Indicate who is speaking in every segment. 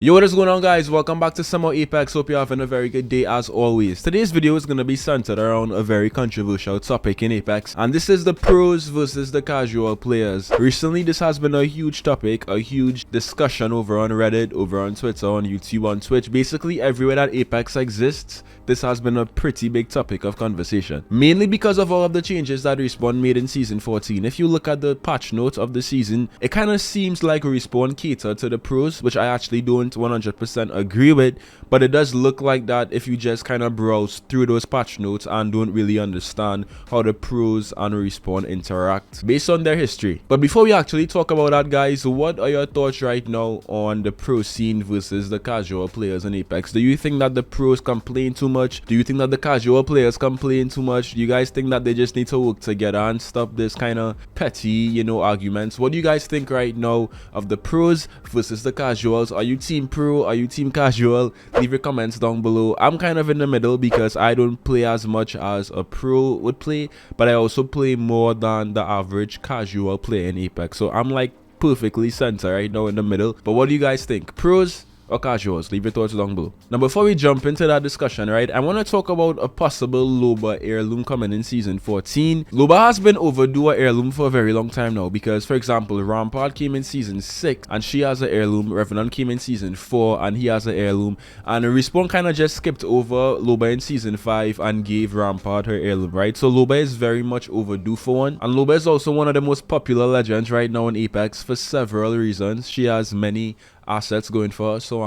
Speaker 1: Yo, what is going on, guys? Welcome back to some more Apex. Hope you're having a very good day as always. Today's video is going to be centered around a very controversial topic in Apex, and this is the pros versus the casual players. Recently, this has been a huge topic, a huge discussion over on Reddit, over on Twitter, on YouTube, on Twitch. Basically, everywhere that Apex exists, this has been a pretty big topic of conversation. Mainly because of all of the changes that Respawn made in Season 14. If you look at the patch notes of the season, it kind of seems like Respawn catered to the pros, which I actually don't 100% agree with, but it does look like that if you just kind of browse through those patch notes and don't really understand how the pros and Respawn interact based on their history. But before we actually talk about that, guys, what are your thoughts right now on the pro scene versus the casual players in Apex? Do you think that the pros complain too much? Do you think that the casual players complain too much? Do you guys think that they just need to work together and stop this kind of petty, arguments? What do you guys think right now of the pros versus the casuals? Are you team pro? Are you team casual? Leave your comments down below. I'm kind of in the middle because I don't play as much as a pro would play, but I also play more than the average casual player in Apex. So I'm like perfectly centered right now in the middle. But what do you guys think? Pros or casuals? Leave your thoughts down below. Now, before we jump into that discussion, right, I want to talk about a possible Loba heirloom coming in Season 14. Loba has been overdue an heirloom for a very long time now because, for example, Rampart came in Season 6 and she has an heirloom. Revenant came in Season 4 and he has an heirloom. And Respawn kind of just skipped over Loba in Season 5 and gave Rampart her heirloom, right? So Loba is very much overdue for one. And Loba is also one of the most popular legends right now in Apex for several reasons. She has many assets going for her. So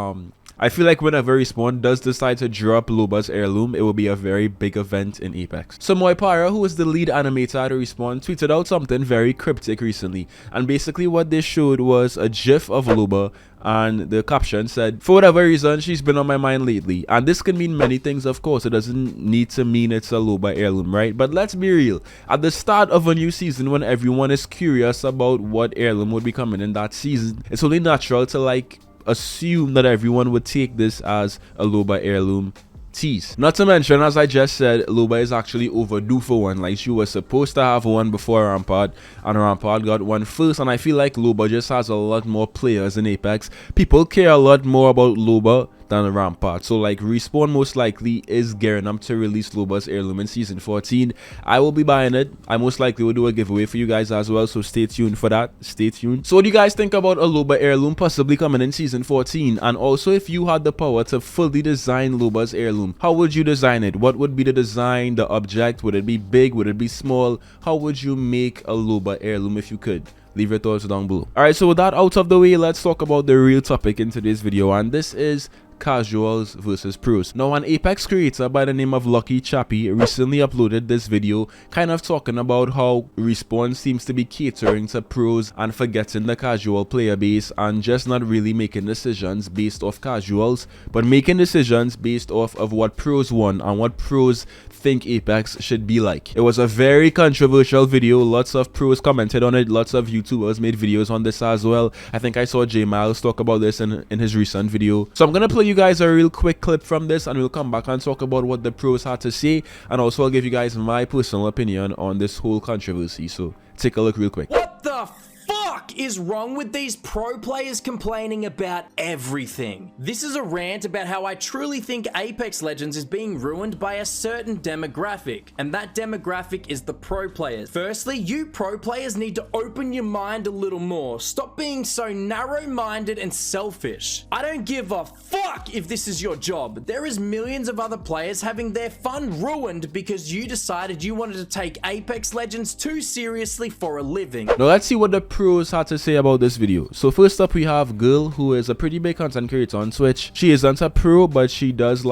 Speaker 1: I feel like whenever Respawn does decide to drop Loba's heirloom, it will be a very big event in Apex. So Moipara, who is the lead animator at Respawn, tweeted out something very cryptic recently, and basically what they showed was a gif of Loba, and the caption said, "For whatever reason, she's been on my mind lately." And this can mean many things, of course. It doesn't need to mean it's a Loba heirloom, right? But let's be real. At the start of a new season, when everyone is curious about what heirloom would be coming in that season, it's only natural to assume that everyone would take this as a Loba heirloom tease. Not to mention, as I just said, Loba is actually overdue for one. Like, she was supposed to have one before Rampart, and Rampart got one first. And I feel like Loba just has a lot more players in Apex. People care a lot more about Loba than Rampart. So like, Respawn most likely is gearing up to release Loba's heirloom in Season 14. I will be buying it. I most likely will do a giveaway for you guys as well, so stay tuned for that. Stay tuned. So what do you guys think about a Loba heirloom possibly coming in Season 14? And also, if you had the power to fully design Loba's heirloom, how would you design it? What would be the design, the object? Would it be big? Would it be small? How would you make a Loba heirloom if you could? Leave your thoughts down below. Alright, so with that out of the way, let's talk about the real topic in today's video, and this is casuals versus pros. Now, an Apex creator by the name of Lucky Chappy recently uploaded this video kind of talking about how Respawn seems to be catering to pros and forgetting the casual player base, and just not really making decisions based off casuals, but making decisions based off of what pros want and what pros think Apex should be like. It was a very controversial video. Lots of pros commented on it. Lots of YouTubers made videos on this as well. I think I saw J Miles talk about this in his recent video. So I'm gonna play you guys a real quick clip from this, and we'll come back and talk about what the pros had to say, and also I'll give you guys my personal opinion on this whole controversy. So take a look real quick.
Speaker 2: What the fuck is wrong with these pro players complaining about everything? This is a rant about how I truly think Apex Legends is being ruined by a certain demographic, and that demographic is the pro players. Firstly, you pro players need to open your mind a little more. Stop being so narrow-minded and selfish. I don't give a fuck if this is your job. There is millions of other players having their fun ruined because you decided you wanted to take Apex Legends too seriously for a living.
Speaker 1: Now let's see what the pros had to say about this video. So first up, we have Girl, who is a pretty big content creator on Twitch. She isn't a pro, but she does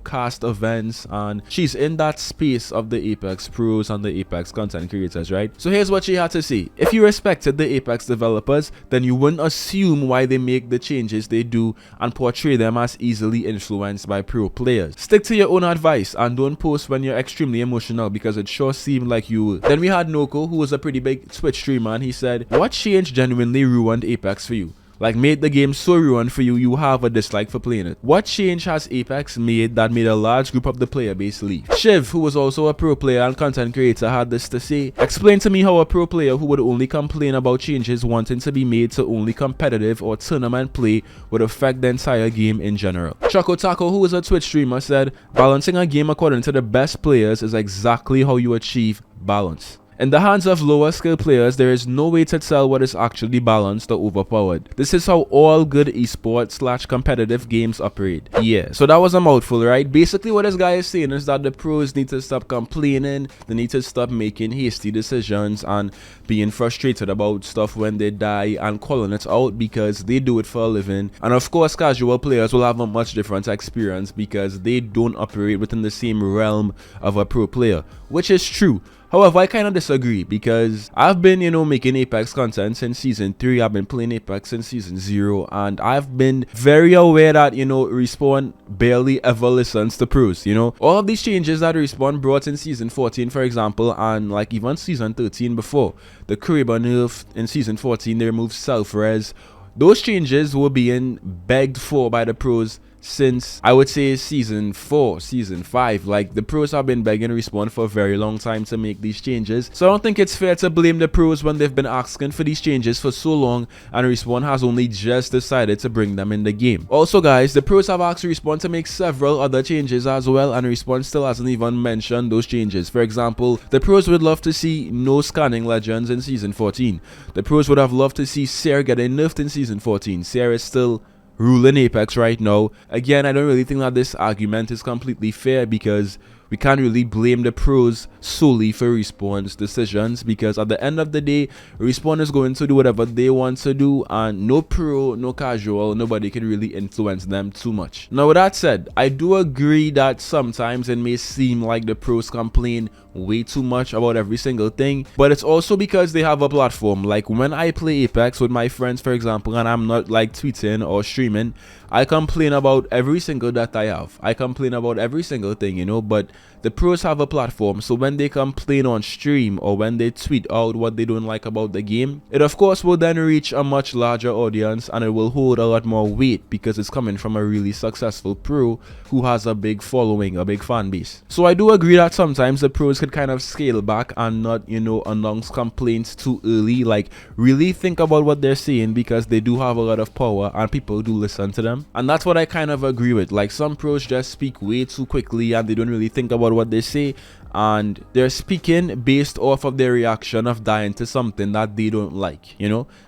Speaker 1: cast events, and she's in that space of the Apex pros and the Apex content creators, right? So here's what she had to say. If you respected the Apex developers, then you wouldn't assume why they make the changes they do and portray them as easily influenced by pro players. Stick to your own advice and don't post when you're extremely emotional, because it sure seemed like you were. Then we had Noko, who was a pretty big Twitch streamer, and he said, "What change genuinely ruined Apex for you? like made the game so ruined for you, you have a dislike for playing it. What change has Apex made that made a large group of the player base leave? Shiv, who was also a pro player and content creator, had this to say: explain to me how a pro player who would only complain about changes wanting to be made to only competitive or tournament play would affect the entire game in general. Choco Taco, who is a Twitch streamer, said balancing a game according to the best players is exactly how you achieve balance. In the hands of lower skill players, there is no way to tell what is actually balanced or overpowered. This is how all good esports / competitive games operate. Yeah, so that was a mouthful, right? Basically what this guy is saying is that the pros need to stop complaining, they need to stop making hasty decisions and being frustrated about stuff when they die and calling it out because they do it for a living. And of course, casual players will have a much different experience because they don't operate within the same realm of a pro player, which is true. However, I kind of disagree because I've been, making Apex content since season 3. I've been playing Apex since season 0, and I've been very aware that, Respawn barely ever listens to pros, All of these changes that Respawn brought in season 14, for example, and like even season 13 before. The Kraber nerf in season 14, they removed self-res. Those changes were being begged for by the pros since I would say season 4, season 5. Like, the pros have been begging Respawn for a very long time to make these changes, so I don't think it's fair to blame the pros when they've been asking for these changes for so long and Respawn has only just decided to bring them in the game. Also guys, the pros have asked Respawn to make several other changes as well, and Respawn still hasn't even mentioned those changes. For example, the pros would love to see no scanning legends in season 14. The pros would have loved to see Seer getting nerfed in season 14. Seer is still ruling Apex right now. Again, I don't really think that this argument is completely fair because we can't really blame the pros solely for Respawn's decisions, because at the end of the day, Respawn is going to do whatever they want to do, and no pro, no casual, nobody can really influence them too much. Now with that said, I do agree that sometimes it may seem like the pros complain way too much about every single thing, but it's also because they have a platform. Like when I play Apex with my friends, for example, and I'm not like tweeting or streaming, I complain about every single that I have. I complain about every single thing, but the pros have a platform, so when they complain on stream or when they tweet out what they don't like about the game, it of course will then reach a much larger audience and it will hold a lot more weight because it's coming from a really successful pro who has a big following, a big fan base. So I do agree that sometimes the pros could kind of scale back and not, announce complaints too early. Like, really think about what they're saying because they do have a lot of power and people do listen to them. And that's what I kind of agree with. Like, some pros just speak way too quickly and they don't really think about what they say, and they're speaking based off of their reaction of dying to something that they don't like,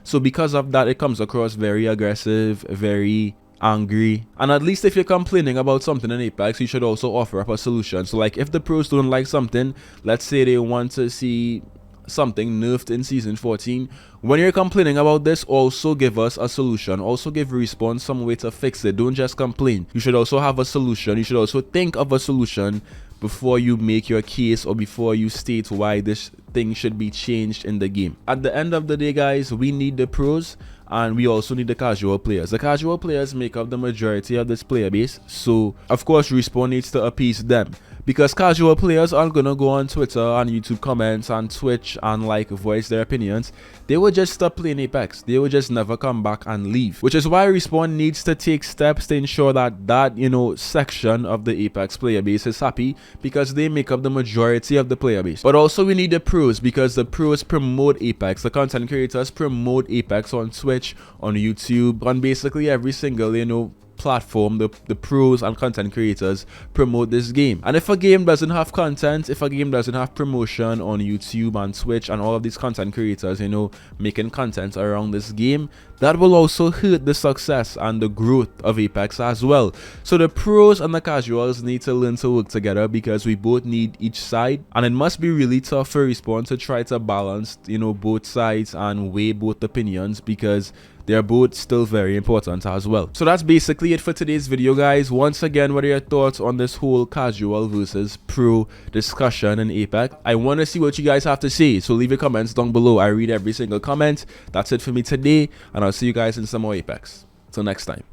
Speaker 1: So because of that, it comes across very aggressive, very angry. And at least if you're complaining about something in Apex, you should also offer up a solution. So like, if the pros don't like something, let's say they want to see something nerfed in season 14, when you're complaining about this, also give us a solution. Also give Respawn some way to fix it. Don't just complain. You should also have a solution. You should also think of a solution before you make your case or before you state why this thing should be changed in the game. At the end of the day, guys, we need the pros and we also need the casual players. The casual players make up the majority of this player base, so of course Respawn needs to appease them, because casual players aren't gonna go on Twitter and YouTube comments and Twitch and like voice their opinions. They will just stop playing Apex. They will just never come back and leave, which is why Respawn needs to take steps to ensure that section of the Apex player base is happy, because they make up the majority of the player base. But also we need the pros, because the pros promote Apex. The content creators promote Apex on Twitch, on YouTube, on basically every single platform. The pros and content creators promote this game. And if a game doesn't have content, if a game doesn't have promotion on YouTube and Twitch and all of these content creators making content around this game, that will also hurt the success and the growth of Apex as well. So the pros and the casuals need to learn to work together, because we both need each side, and it must be really tough for Respawn to try to balance both sides and weigh both opinions, because they're both still very important as well. So that's basically it for today's video, guys. Once again, what are your thoughts on this whole casual versus pro discussion in Apex? I want to see what you guys have to say, so leave your comments down below. I read every single comment. That's it for me today, and I'll see you guys in some more Apex. Till next time.